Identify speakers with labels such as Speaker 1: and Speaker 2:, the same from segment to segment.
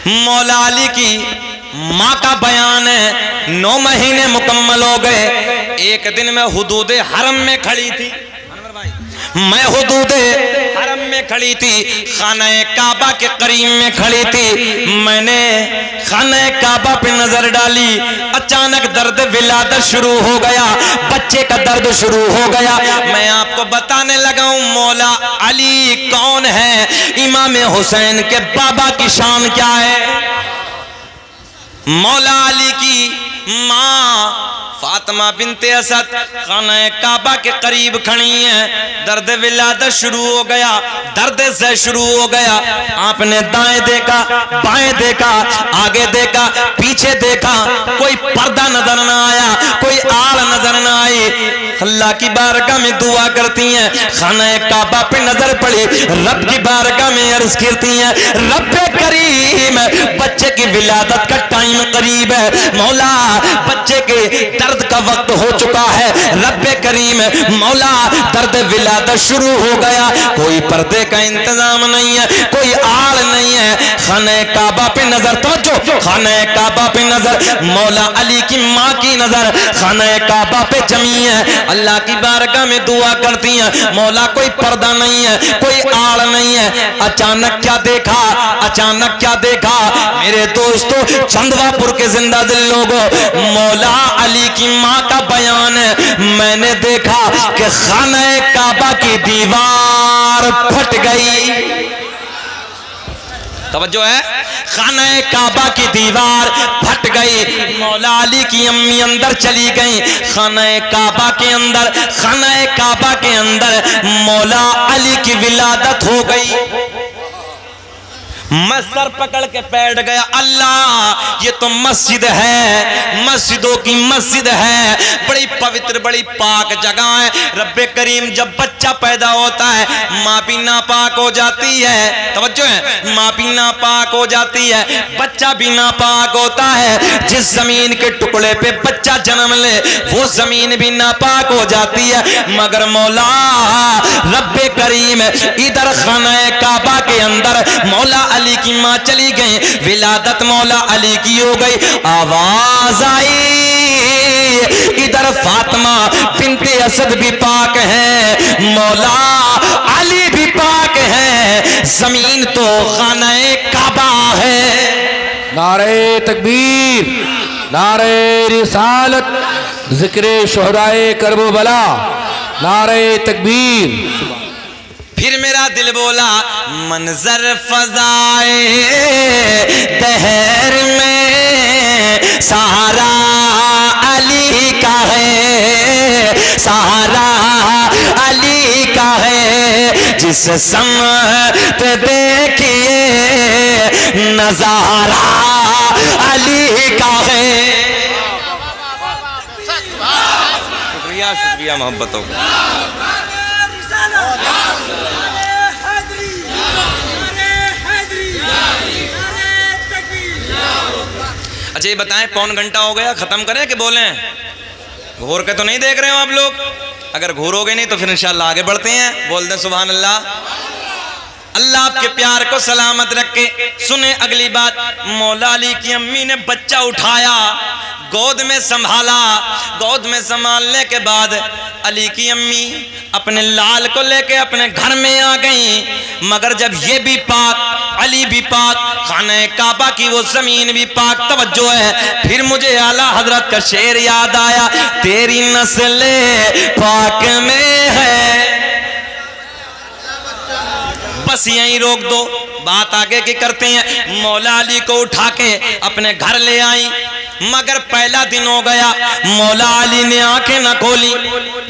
Speaker 1: मौला अली की माँ का बयान है, 9 महीने मुकम्मल हो गए। एक दिन मैं हुदूद हरम में खड़ी थी, मैं हुदूद हरम में खड़ी थी, खाने काबा के करीब में खड़ी थी। मैंने खाने काबा पे नजर डाली, अचानक दर्द विलादत शुरू हो गया, बच्चे का दर्द शुरू हो गया। मैं आपको बताने लगा हूं मौला अली कौन है, इमाम हुसैन के बाबा की शान क्या है। मौला अली की माँ फातिमा बिनते असद खाना काबा के करीब खड़ी हैं। दर्द विलादत शुरू हो गया, दर्द से शुरू हो गया। आपने दाएं देखा, बाएं देखा, आगे देखा, पीछे देखा, कोई पर्दा नजर ना आया, कोई आड़ नजर ना आई। अल्लाह की बारगाह में दुआ करती हैं, खाना काबा पे नजर पड़ी, रब की बारगाह में अर्ज करती हैं, रब करीम बच्चे की विलादत का टाइम करीब है, मौला बच्चे के दर्द का वक्त हो चुका है, रब्बे करीम मौला दर्द विलादत शुरू हो गया। कोई पर्दे का इंतजाम नहीं है, कोई आड़ नहीं है। खाने काबा पे नजर, तो खाने काबा पे नजर, मौला अली की माँ की नजर खाने काबा पे जमी है। अल्लाह की बारगाह में दुआ करती हैं, मौला कोई पर्दा नहीं है, कोई आड़ नहीं है। अचानक क्या देखा, अचानक क्या देखा मेरे दोस्तों, चंदवापुर के जिंदा दिल लोगों, मौला अली की माँ का बयान है, मैंने देखा कि खाना काबा की दीवार फट गई। तवज्जो है, खाना काबा की दीवार फट गई। मौला अली की अम्मी अंदर चली गई, खाना काबा के अंदर, खाना काबा के अंदर मौला अली की विलादत हो गई। मैं सर पकड़ के बैठ गया, अल्लाह ये तो मस्जिद है, मस्जिदों की मस्जिद है, बड़ी पवित्र बड़ी पाक जगह है। रब्बे करीम जब बच्चा पैदा होता है माँ भी नापाक हो जाती है, तवज्जो है, माँ भी नापाक हो जाती है, बच्चा भी नापाक होता है। जिस जमीन के टुकड़े पे बच्चा जन्म ले वो जमीन भी नापाक हो जाती है। मगर मौला रब्बे करीम इधर खाना काबा के अंदर मौला अली की माँ चली गई, विलादत मौला अली की हो गई। आवाज आई इधर फातिमा बिनते असद भी पाक है, मौला अली भी पाक है, जमीन तो खाना काबा है।
Speaker 2: नारे तकबीर, नारे रिसालत, जिक्रे शुहदाए करबला, नारे तकबीर।
Speaker 1: फिर मेरा दिल बोला मंजर फजाए दहर में सहारा अली का है, सहारा अली का है। जिस समत देखिए नजारा अली का है। शुक्रिया शुक्रिया मोहब्बतों का। अच्छा ये बताएं पौन घंटा हो गया, खत्म करें कि बोलें? घूर के तो नहीं देख रहे हो आप लोग? अगर घूरोगे नहीं तो फिर इंशाल्लाह आगे बढ़ते हैं। बोल दें सुभान अल्लाह। अल्लाह आपके प्यार को सलामत रखे। सुने अगली बात, मौला अली की अम्मी ने बच्चा उठाया, गोद में संभाला, गोद में संभालने के बाद अली की अम्मी अपने लाल को लेके अपने घर में आ गई। मगर जब ये भी पाक, अली भी पाक, खाने काबा की वो जमीन भी पाक, तवज्जो है। फिर मुझे आला हजरत का शेर याद आया, तेरी नस्ल पाक में है। बस यहीं रोक दो, बात आगे की करते हैं। मौला अली को उठा के अपने घर ले आई, मगर पहला दिन हो गया, मौला अली ने आंखें न खोली।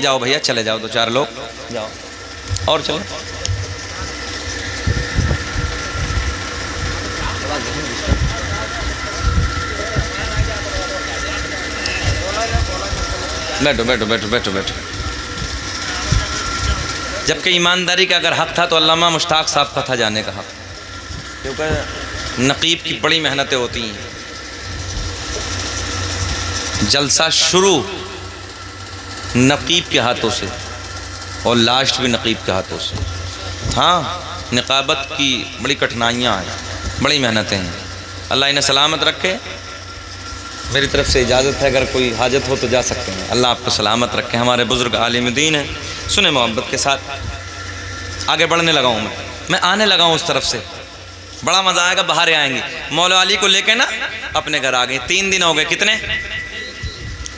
Speaker 1: जाओ भैया चले जाओ, 2-4 लोग जाओ और चलो। बैठो बैठो बैठो बैठो बैठो। जबकि ईमानदारी का अगर हक था तो अल्लामा मुश्ताक साहब का था जाने का हक, क्योंकि नकीब की बड़ी मेहनतें होती हैं। जलसा शुरू नकीब के हाथों से और लास्ट भी नकीब के हाथों से। हाँ, निकाबत की बड़ी कठिनाइयाँ हैं, बड़ी मेहनतें हैं। अल्लाह इन्हें सलामत रखे। मेरी तरफ से इजाज़त है, अगर कोई हाजत हो तो जा सकते हैं। अल्लाह आपको सलामत रखे। हमारे बुज़ुर्ग आलिम दीन हैं। सुने मोहब्बत के साथ आगे बढ़ने लगा हूँ मैं आने लगा हूँ उस तरफ से। बड़ा मज़ा आएगा, बाहर आएंगे। मौला अली को लेके ना अपने घर आ गए। 3 दिन हो गए। कितने?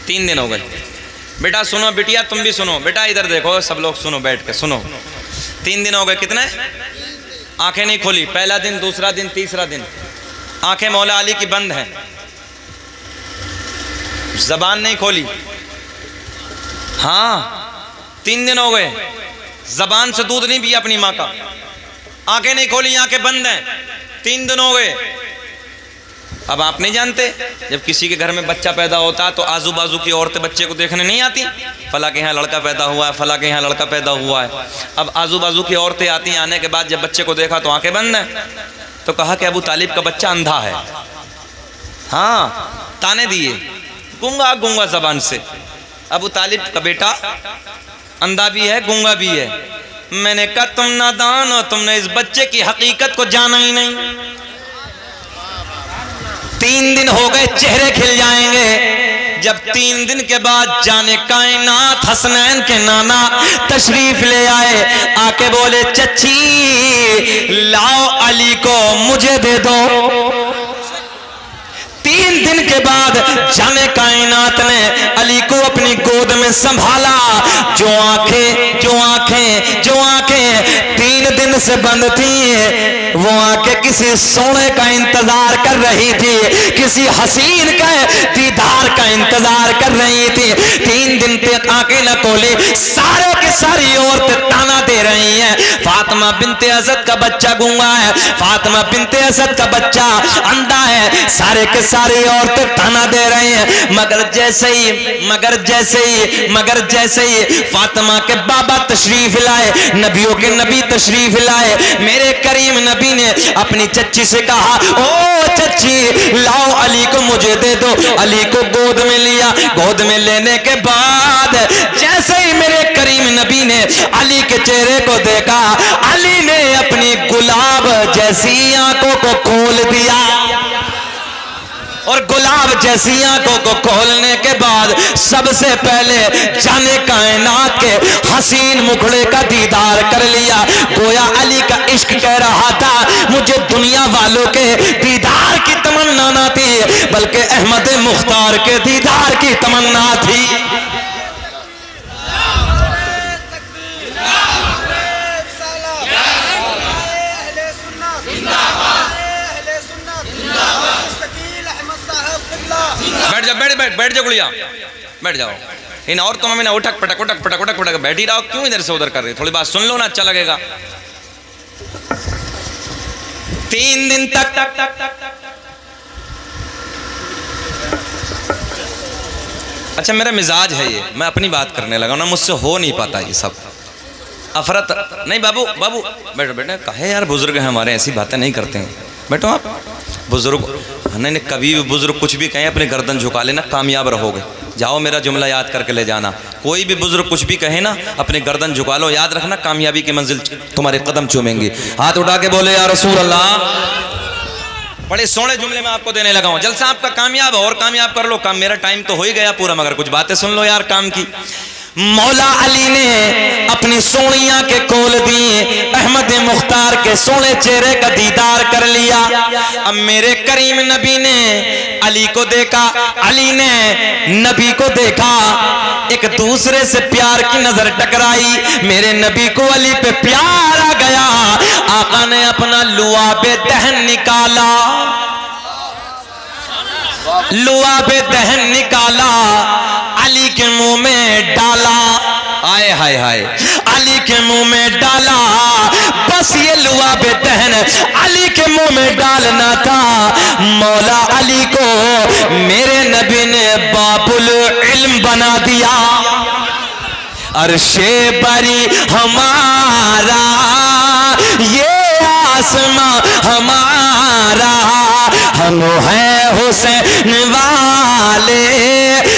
Speaker 1: 3 दिन हो गए। बेटा सुनो, बिटिया तुम भी सुनो। बेटा इधर देखो, सब लोग सुनो, बैठ के सुनो। 3 दिन हो गए। कितने? आंखें नहीं खोली। पहला दिन, दूसरा दिन, तीसरा दिन आंखें मौला अली की बंद हैं, जबान नहीं खोली। हाँ 3 दिन हो गए, जबान से दूध नहीं पिया अपनी माँ का, आंखें नहीं खोली, आंखें बंद हैं। 3 दिन हो गए। अब आप नहीं जानते, जब किसी के घर में बच्चा पैदा होता है तो आजू बाजू की औरतें बच्चे को देखने नहीं आती। फला के यहाँ लड़का पैदा हुआ है, फला के यहाँ लड़का पैदा हुआ है। अब आजू बाजू की औरतें आती हैं, आने के बाद जब बच्चे को देखा तो आंखें बंद हैं। तो कहा कि अबू तालिब का बच्चा अंधा है। हाँ ताने दिए, गूंगा गूंगा जबान से। अबू तालिब का बेटा अंधा भी है, गूंगा भी है। मैंने कहा तुम नादान हो, तुमने इस बच्चे की हकीकत को जाना ही नहीं। 3 दिन हो गए, चेहरे खिल जाएंगे। जब 3 दिन के बाद जाने कायनात हसनैन के नाना तशरीफ ले आए, आके बोले चच्ची लाओ अली को मुझे दे दो। 3 दिन के बाद जाने कायनात ने अली को अपनी गोद में संभाला। जो आंखें 3 दिन से बंद थी, वो आंखें किसी सोने का इंतजार कर रही थी, किसी हसीन का दीदार का इंतजार कर रही थी। 3 दिन तक आंखें न खोली, सारे की सारी औरतें ताना दे रही हैं, फातिमा बिनते असद का बच्चा गूंगा है, फातिमा बिनते असद का बच्चा अंधा है। सारे के सारी औरतें ताना दे रही हैं। मगर जैसे ही फातिमा के बाबा तशरीफ लाए, नबियों के नबी तशरीफ लाए, मेरे करीम नबी ने अपनी चच्ची से कहा, ओ चच्ची लाओ अली को मुझे दे दो। अली को गोद में लिया। गोद में लेने के बाद जैसे ही मेरे करीम नबी ने अली के चेहरे को देखा, अली ने अपनी गुलाब जैसी आंखों को खोल दिया। और गुलाब जैसी आंखों को खोलने के बाद सबसे पहले जाने कायनात के हसीन मुखड़े का दीदार कर लिया। गोया अली का इश्क कह रहा था, मुझे दुनिया वालों के दीदार की तमन्ना ना थी, बल्कि अहमद मुख्तार के दीदार की तमन्ना थी। बैठ जाओ गुड़िया, बैठ जाओ। इन औरतों में ना उठक पटक बैठ ही रहो, क्यों इधर से उधर कर रही? थोड़ी बात सुन लो ना, अच्छा लगेगा। 3 दिन तक अच्छा मेरा मिजाज है ये, मैं अपनी बात करने लगा ना, मुझसे हो नहीं पाता ये सब अफरत। नहीं बाबू बैठो बेटा, कहे यार बुजुर्ग हैं हमारे, ऐसी बातें नहीं करते हैं। बैठो आप। बुजुर्ग नहीं, कभी भी बुजुर्ग कुछ भी कहें अपने गर्दन झुका लेना, कामयाब रहोगे। जाओ मेरा जुमला याद करके ले जाना, कोई भी बुजुर्ग कुछ भी कहे ना अपने गर्दन झुका लो, याद रखना कामयाबी की मंजिल तुम्हारे कदम चूमेंगी। हाथ उठा के बोले या रसूल अल्लाह। बड़े सोने जुमले में आपको देने लगा हूं, जलसा आपका कामयाब और कामयाब कर लो काम। मेरा टाइम तो हो ही गया पूरा, मगर कुछ बातें सुन लो यार काम की। मौला अली ने अपनी सोनी आंखें खोल दी, अहमद मुख्तार के सोने चेहरे का दीदार कर लिया। अब मेरे करीम नबी ने अली को देखा, अली ने नबी को देखा, एक दूसरे से प्यार की नजर टकराई। मेरे नबी को अली पे प्यार आ गया। आका ने अपना लुआबे दहन निकाला, लुआबे दहन निकाला, अली के मुंह में डाला। आए हाय हाय, अली के मुंह में डाला। बस ये लुआबे दहन अली के मुंह में डालना था। मौला अली को मेरे नबी ने बाबुल इल्म बना दिया। अर्शे बरी हमारा, ये आसमां हमारा, हम हैं हुसैन वाले,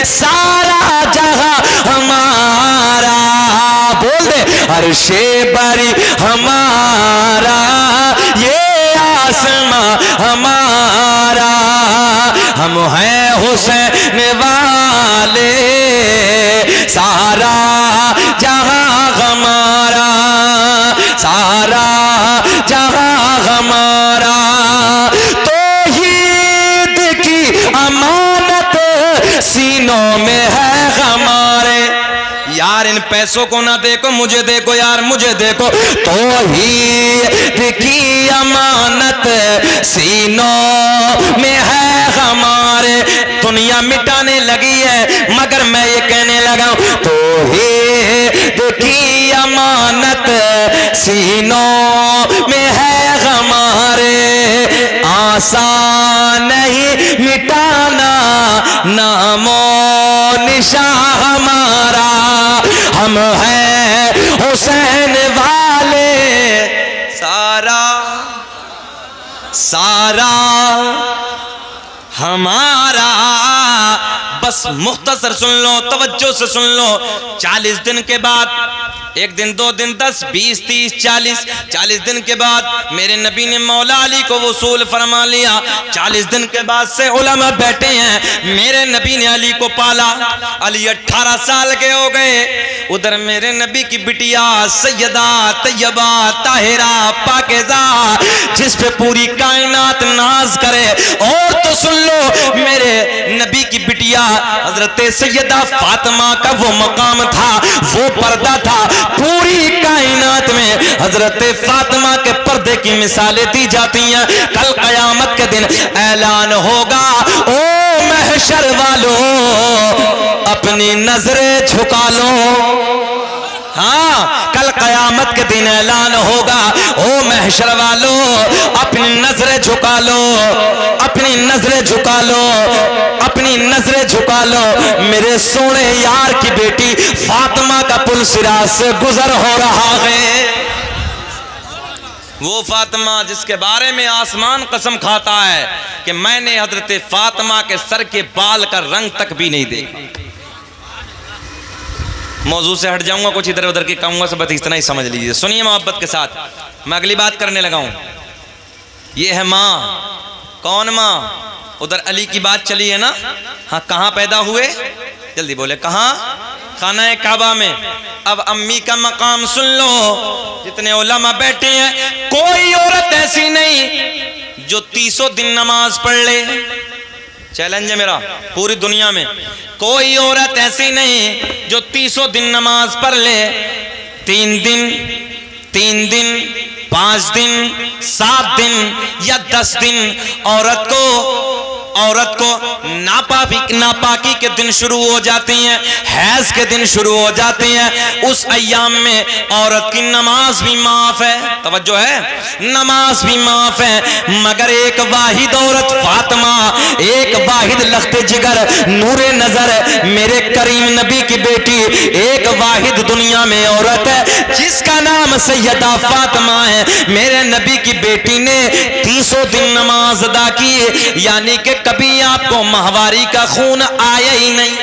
Speaker 1: सारा जहां हमारा। बोल दे, अर्शे बरी हमारा, ये आसमां हमारा, हम हैं हुसैन वाले, सारा जहां हमारा, सारा जहां हमारा, तौहीद की अमानत सीनों में है हमारे। यार इन पैसों को ना देखो, मुझे देखो यार, मुझे देखो। तौहीद की अमानत सीनों में है हमारे। दुनिया मिटाने लगी है मगर मैं ये कहने लगा हूं, तौहीद की अमानत सीनों में है हमारे। आसान नहीं मिटाना नामो निशान हमारा, हम हैं हुसैन वाले, सारा सारा हमारा। बस मुख्तसर सुन लो, तवज्जो से सुन लो। 40 दिन के बाद, एक दिन, 2 दिन, 10, 20, 30, 40 दिन के बाद मेरे नबी ने मौला अली को वसूल फरमा लिया। 40 दिन के बाद से उलमा बैठे हैं, मेरे नबी ने अली को पाला। अली 18 साल के हो गए। उधर मेरे नबी की बिटिया सैयदा तैयबा ताहिरा पाकीज़ा, जिस पे पूरी कायनात नाज करे। और तो सुन लो, मेरे नबी की बिटिया हजरत सैयदा फातिमा का वो मकाम था, वो पर्दा था। पूरी कायनात में हजरत फातिमा के पर्दे की मिसालें दी जाती हैं। कल कयामत के दिन ऐलान होगा, ओ महशर वालों अपनी नजरें झुका लो। हाँ, कल कयामत के दिन ऐलान होगा, ओ महशर वालों अपनी नजरें झुका लो, अपनी नजरें झुका लो, अपनी नजरें झुका लो। मेरे सोने यार की बेटी फातिमा का पुल सिराज से गुजर हो रहा है। वो फातिमा जिसके बारे में आसमान कसम खाता है कि मैंने हजरत फातिमा के सर के बाल का रंग तक भी नहीं देखा। मौजू से हट जाऊंगा, कुछ इधर उधर की कहूंगा, सब इतना ही समझ लीजिए। सुनिए मोहब्बत के साथ, मैं अगली बात करने लगा हूं। ये है माँ। कौन माँ? उधर अली की बात चली है ना। हाँ, कहाँ पैदा हुए? जल्दी बोले, कहाँ? खाना काबा में। अब अम्मी का मकाम सुन लो, जितने उलमा बैठे हैं, कोई औरत ऐसी नहीं जो 30 दिन नमाज पढ़ ले। चैलेंज है मेरा, पूरी दुनिया में कोई औरत ऐसी नहीं जो 30 दिन नमाज पढ़ ले। 3 दिन, 3 दिन, 5 दिन, 7 दिन या 10 दिन औरत को नापाकी के दिन शुरू हो जाती हैं, हैज के दिन शुरू हो जाते हैं। उस अय्याम में औरत की नमाज भी माफ है। तवज्जो है, नमाज भी माफ है। मगर एक वाहिद औरत फातिमा, एक वाहिद लख्ते जिगर नूरे नजर मेरे करीम नबी की बेटी, एक वाहिद दुनिया में औरत है जिसका नाम सैयदा फातिमा है। मेरे नबी की बेटी ने 30 दिन नमाज अदा की, यानी कि कभी आपको माहवारी का खून आया ही नहीं।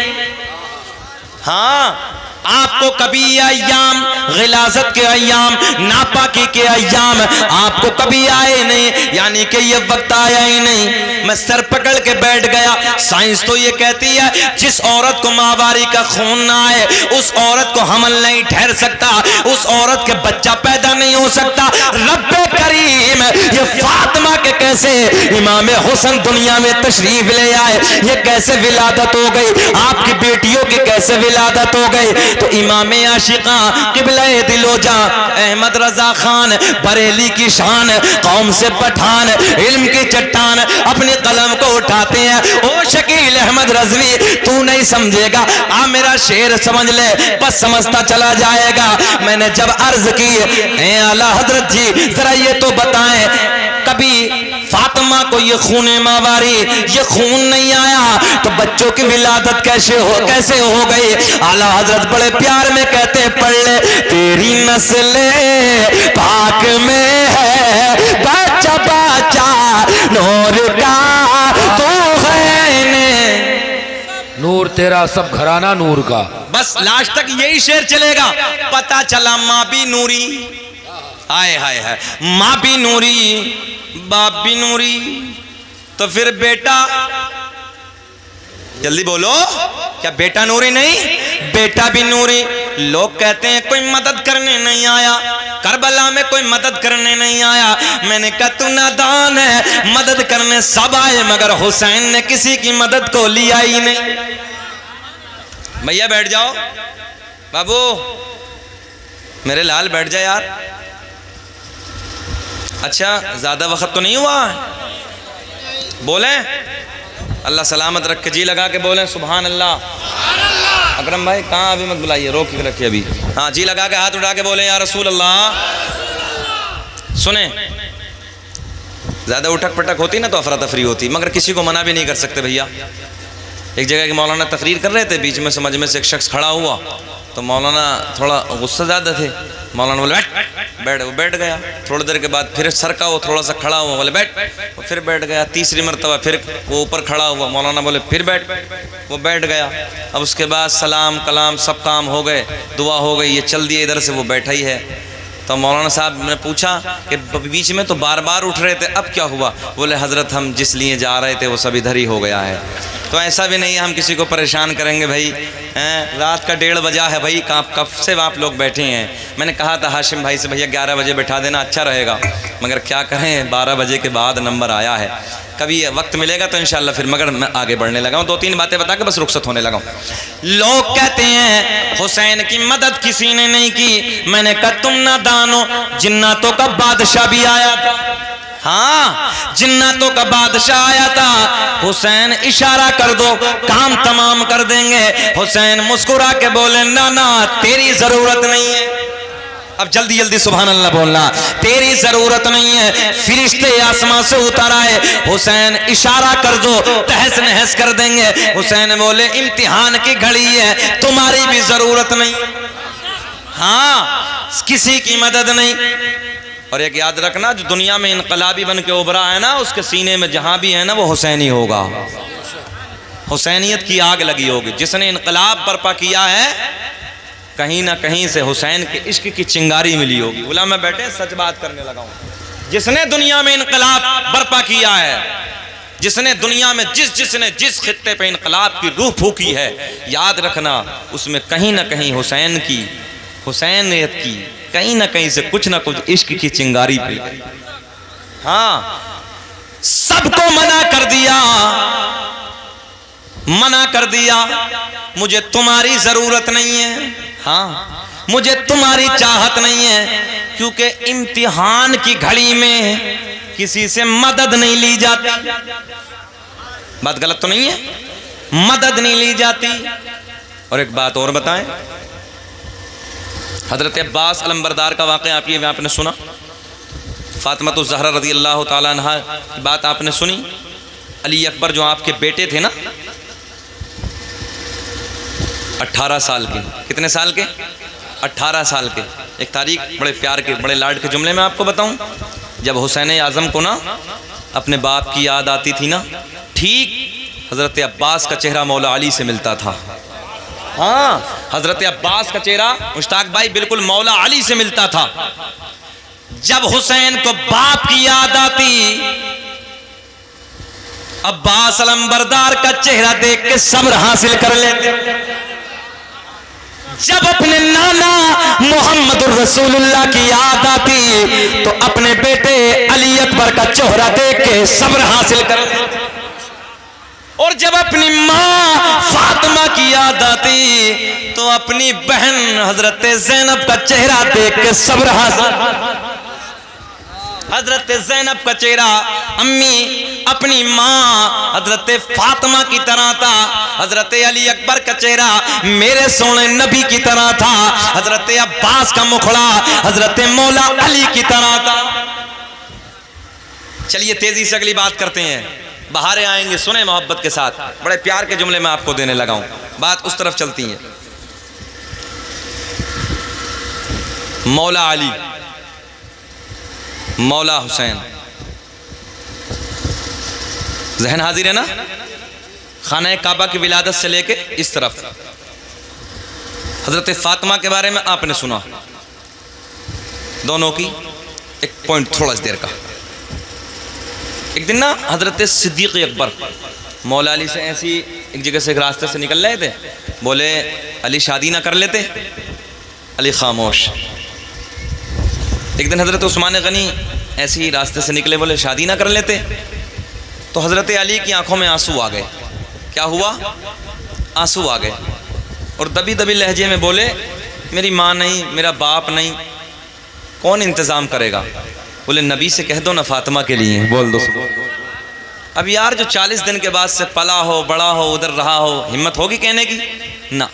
Speaker 1: हाँ, आपको कभी अय्याम गिलाजत के अय्याम, नापाकी के अय्याम आपको कभी आए नहीं, यानी कि ये वक्त आया ही नहीं। मैं सर पकड़ के बैठ गया। साइंस तो ये कहती है जिस औरत को माहवारी का खून ना आए उस औरत को हमल नहीं ठहर सकता, उस औरत के बच्चा पैदा नहीं हो सकता। रब्बे करीम ये फातिमा के कैसे इमाम हुसैन दुनिया में तशरीफ ले आए, ये कैसे विलादत हो गई, आपकी बेटियों की कैसे विलादत हो गई। तो इमाम आशिका किबले दिलोजा अहमद रजा खान बरेली की शान, कौम से पठान, इल्म की चट्टान, अपने कलम को उठाते हैं। ओ शकील अहमद रजवी, तू नहीं समझेगा, आ मेरा शेर समझ ले, बस समझता चला जाएगा। मैंने जब अर्ज की, ए आला हजरत जी जरा ये तो बताएं, कभी फातिमा को ये खूने मावारी, ये खून नहीं आया तो बच्चों की विलादत कैसे हो गई। आला हजरत बड़े प्यार में कहते, पढ़ ले, तेरी नस्ले पाक में है बच्चा बच्चा नूर का तो है ने।
Speaker 2: नूर तेरा सब घराना नूर का।
Speaker 1: बस लास्ट तक यही शेर चलेगा। पता चला माँ भी नूरी, हाय हाय हाय, माँ भी नूरी बाप भी नूरी, तो फिर बेटा जल्दी बोलो, क्या बेटा नूरी नहीं? बेटा भी नूरी। लोग कहते हैं कोई मदद करने नहीं आया, करबला में कोई मदद करने नहीं आया। मैंने कहा तू नादान है, मदद करने सब आए मगर हुसैन ने किसी की मदद को लिया ही नहीं। भैया बैठ जाओ, बाबू मेरे लाल बैठ जाए यार। अच्छा ज्यादा वक्त तो नहीं हुआ? बोलें अल्लाह सलामत रख के, जी लगा के बोलें सुभान अल्लाह। अकरम भाई कहाँ, अभी मत बुलाइए, रोक के रखिए अभी। हाँ जी लगा के हाथ उठा के बोले या रसूल अल्लाह। सुने, ज्यादा उठक पटक होती ना तो अफरा तफरी होती, मगर किसी को मना भी नहीं कर सकते भैया। एक जगह के मौलाना तकरीर कर रहे थे, बीच में समझ में से एक शख्स खड़ा हुआ तो मौलाना थोड़ा गुस्सा ज़्यादा थे। मौलाना बोले बैठ, वो बैठ गया। थोड़ी देर के बाद फिर सरका, वो थोड़ा सा खड़ा हुआ, बोले बैठ, वो फिर बैठ गया। तीसरी मरतबा फिर वो ऊपर खड़ा हुआ, मौलाना बोले फिर बैठ, वो बैठ गया। अब उसके बाद सलाम कलाम सब काम हो गए, दुआ हो गई, ये चल दिए इधर से, वो बैठा ही है। तो मौलाना साहब ने पूछा कि बीच में तो बार बार उठ रहे थे, अब क्या हुआ? बोले हज़रत हम जिस लिए जा रहे थे वो सब इधर ही हो गया है। तो ऐसा भी नहीं है हम किसी को परेशान करेंगे भाई, हैं? रात का 1:30 बजा है भाई, कब से आप लोग बैठे हैं। मैंने कहा था हाशिम भाई से भैया 11 बजे बैठा देना अच्छा रहेगा, मगर क्या करें 12 बजे के बाद नंबर आया है। कभी वक्त मिलेगा तो इंशाल्लाह फिर, मगर मैं आगे बढ़ने लगा हूँ। 2-3 बातें बता के बस रुखसत होने लगा हूँ। लोग कहते हैं हुसैन की मदद किसी ने नहीं की। मैंने कहा तुम ना दानो, जिन्नातों का बादशाह भी आया था। हाँ जिन्नातों का बादशाह आया था। हुसैन इशारा कर दो काम तमाम कर देंगे। हुसैन मुस्कुरा के बोले ना ना तेरी जरूरत नहीं है। अब जल्दी जल्दी सुभान अल्लाह बोलना, तेरी जरूरत नहीं है। फिरिश्ते आसमां से उतर आए, हुसैन इशारा कर दो तहस नहस कर देंगे। हुसैन बोले इम्तिहान की घड़ी है, तुम्हारी भी जरूरत नहीं। हाँ किसी की मदद नहीं। और एक याद रखना, जो दुनिया में इनकलाबी बन के उभरा है ना, उसके सीने में जहां भी है ना वो हुसैनी होगा। हुसैनियत की आग लगी होगी। जिसने इनकलाब बर्पा किया है कहीं ना कहीं से हुसैन के इश्क की चिंगारी मिली होगी। उलमा बैठे सच बात करने लगा हूं। जिसने दुनिया में इनकलाब बर्पा किया है, जिसने दुनिया में जिसने जिस खित्ते पे इनकलाब की रूह फूकी है, याद रखना उसमें कहीं ना कहीं हुसैन की, हुसैनियत की कहीं ना कहीं से कुछ ना कुछ इश्क की चिंगारी पे। हाँ सबको मना कर दिया, मना कर दिया, मुझे तुम्हारी जरूरत नहीं है। हाँ मुझे तुम्हारी चाहत नहीं है, क्योंकि इम्तिहान की घड़ी में किसी से मदद नहीं ली जाती। बात गलत तो नहीं है? मदद नहीं ली जाती। और एक बात और बताएं, हजरत अब्बास अलंबरदार का वाक़या आपने सुना? फातिमा तो ज़हरा रज़ी अल्लाह ताला अन्हा की बात आपने सुनी? अली अकबर जो आपके बेटे थे ना, 18 साल के, कितने साल के? 18 साल के। एक तारीख बड़े प्यार के, बड़े लाड के जुमले में आपको बताऊं, जब हुसैन आज़म को ना अपने बाप की याद आती थी ना, ठीक हज़रत अब्बास का चेहरा मौला अली से मिलता था। हाँ हज़रत अब्बास का चेहरा मुश्ताक भाई बिल्कुल मौला अली से मिलता था। जब हुसैन को बाप की याद आती, अब्बास अलंबरदार का चेहरा देख के सब्र हासिल कर लेते। जब अपने नाना मोहम्मद रसूलुल्लाह की याद आती तो अपने बेटे अली अकबर का चेहरा देख के सब्र हासिल कर लेते। और जब अपनी माँ फातिमा की याद आती तो अपनी बहन हजरत ज़ैनब का चेहरा देख के सब्र हासिल। हजरत ज़ैनब का चेहरा अम्मी अपनी माँ हजरत फातिमा की तरह था। हजरत अली अकबर का चेहरा मेरे सोने नबी की तरह था। हजरत अब्बास का मुखड़ा हजरत मौला अली की तरह था। चलिए तेजी से अगली बात करते हैं। बहारें आएंगे, सुने मोहब्बत के साथ, बड़े प्यार के जुमले में आपको देने लगा हूं। बात उस तरफ चलती है। मौला अली, मौला हुसैन, जहन हाजिर है ना? खाना काबा की विलादत से लेके इस तरफ हजरत फातिमा के बारे में आपने सुना, दोनों की एक पॉइंट थोड़ा सी देर का। एक दिन ना हजरत सिद्दीक़ अकबर मौला अली से ऐसी एक जगह से एक रास्ते से निकल रहे थे, बोले अली शादी ना कर लेते? अली खामोश। एक दिन हज़रत उस्मान गनी ऐसे ही रास्ते से निकले, बोले शादी ना कर लेते? तो हज़रत अली की आंखों में आंसू आ गए। क्या हुआ? आंसू आ गए और दबी दबी लहजे में बोले मेरी माँ नहीं, मेरा बाप नहीं, कौन इंतज़ाम करेगा? बोले नबी से कह दो ना फातिमा के लिए बोल दो। अब यार जो 40 दिन के बाद से पला हो, बड़ा हो, उधर रहा हो, हिम्मत होगी कहने की? ना।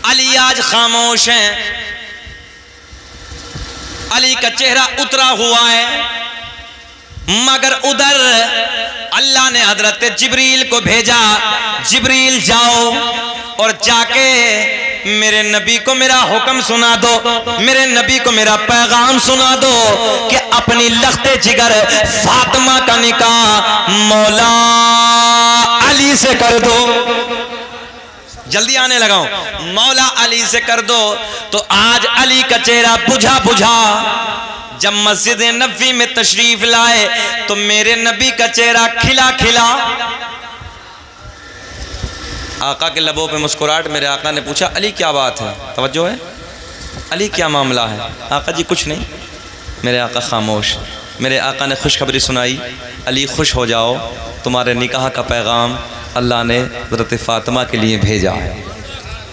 Speaker 1: अली आज खामोश हैं। अली का चेहरा उतरा हुआ है, मगर उधर अल्लाह ने हजरत जिब्रील को भेजा, जिब्रील जाओ और जाके मेरे नबी को मेरा हुक्म सुना दो, मेरे नबी को मेरा पैगाम सुना दो कि अपनी लख्ते जिगर फातिमा का निकाह मौला अली से कर दो। जल्दी आने लगाओ, मौला अली से कर दो। तो आज अली का चेहरा बुझा बुझा। जब मस्जिद नबवी में तशरीफ लाए तो मेरे नबी का चेहरा खिला खिला। आका के लबों पे मुस्कुराहट। मेरे आका ने पूछा अली क्या बात है, तवज्जो है, अली क्या मामला है? आका जी कुछ नहीं। मेरे आका खामोश। मेरे आका ने खुशखबरी सुनाई, अली खुश हो जाओ, तुम्हारे निकाह का पैगाम अल्लाह ने हज़रत फ़ातिमा के लिए भेजा है।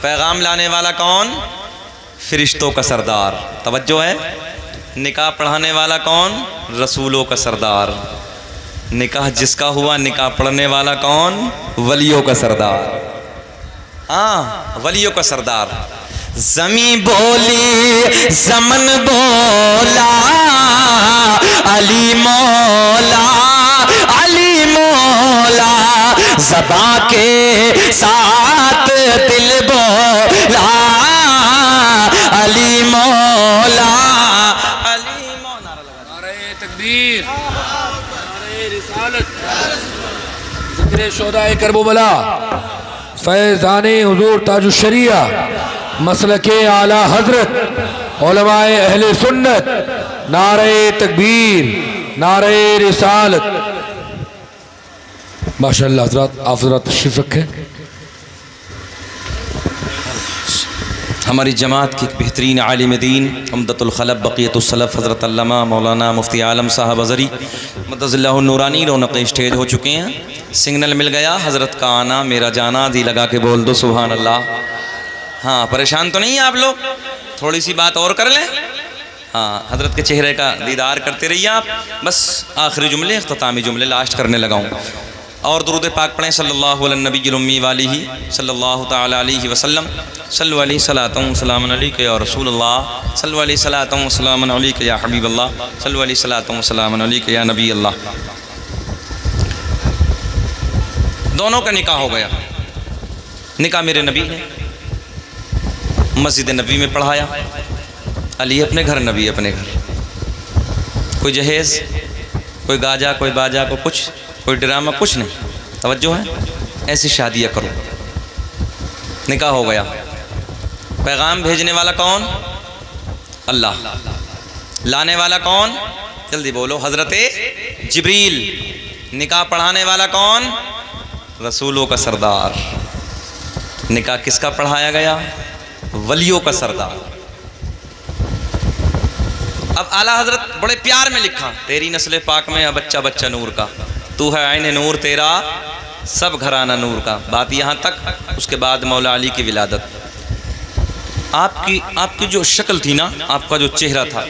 Speaker 1: पैगाम लाने वाला कौन? फरिश्तों का सरदार। तवज्जो है, निकाह पढ़ाने वाला कौन? रसूलों का सरदार। निकाह जिसका हुआ, निकाह पढ़ने वाला कौन? वलियों का सरदार। हाँ, वलियों का सरदार। ज़मी बोली ज़मन बोला, अली मौला अली मौला, ज़बां के साथ दिल बोला, अली मौला अली मौला।
Speaker 2: नारे तकबीर, नारे रिसालत, ज़िक्र शोदाए करबला, फैज़ाने हुज़ूर ताजुश शरिया, मसलके आला हज़रत, उलमाए अहले सुन्नत, नारे तकबीर, नारे रिसालत। माशाअल्लाह हज़रत, आप ज़रा तशरीफ़ रखें।
Speaker 1: हमारी जमात की एक बेहतरीन आलिम दीन उम्दतुल खलब बक़ियतुस सलफ़ हज़रत अल्लामा मौलाना मुफ्ती आलम साहब अज़री मद्दज़िल्लाहु नूरानी रौनक़ स्टेज हो चुके हैं। सिग्नल मिल गया, हज़रत का आना मेरा जाना, दी लगा के बोल दो सुभान अल्लाह। हाँ, परेशान तो नहीं है आप लोग? थोड़ी सी बात और कर लें। हाँ, हज़रत के चेहरे का दीदार करते रहिए आप। बस आखिरी जुमले, इख्तितामी जुमले लास्ट करने लगाऊँ। और दुरूद पाक पढ़ें सल्लल्लाहु अलैहि नबी उम्मी वालिही सल्लल्लाहु तआला अलैहि वसल्लम। सल्लु अलैहि सलातुन सलामुन अलैका या रसूलल्लाह, सल्लु अलैहि सलातुन सलामुन अलैका या हबीबल्लाह, सल्लु अलैहि सलातुन सलामुन अलैका या नबी अल्लाह। दोनों का निकाह हो गया। निकाह मेरे नबी ने मस्जिद नबी में पढ़ाया। अली अपने घर, नबी अपने घर। कोई जहेज़, कोई गाजा, कोई बाजा, कोई कुछ, कोई ड्रामा, कुछ नहीं। तवज्जो है, ऐसी शादियाँ करो। निकाह हो गया। पैगाम भेजने वाला कौन? अल्लाह। लाने वाला कौन? जल्दी बोलो, हज़रत जिब्रील। निकाह पढ़ाने वाला कौन? रसूलों का सरदार। निकाह किसका पढ़ाया गया? वलियों का सरदार। अब आला हजरत बड़े प्यार में लिखा, तेरी नस्ल पाक में बच्चा बच्चा नूर का, तू है आईने नूर तेरा सब घराना नूर का। बात यहाँ तक। उसके बाद मौला अली की विलादत। आपकी जो शक्ल थी ना, आपका जो चेहरा था,